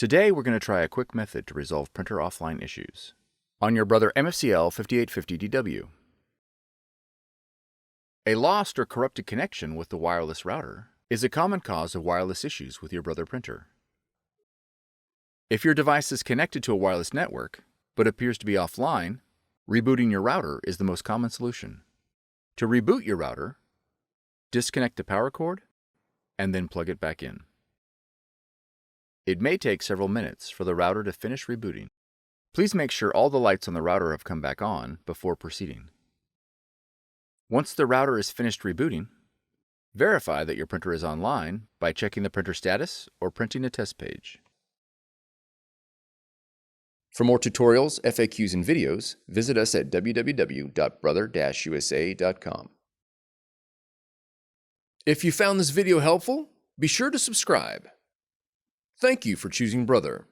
Today we're going to try a quick method to resolve printer offline issues on your Brother MFCL5850DW. A lost or corrupted connection with the wireless router is a common cause of wireless issues with your Brother printer. If your device is connected to a wireless network but appears to be offline, rebooting your router is the most common solution. To reboot your router, disconnect the power cord and then plug it back in. It may take several minutes for the router to finish rebooting. Please make sure all the lights on the router have come back on before proceeding. Once the router is finished rebooting, verify that your printer is online by checking the printer status or printing a test page. For more tutorials, FAQs, and videos, visit us at www.brother-usa.com. If you found this video helpful, be sure to subscribe. Thank you for choosing Brother.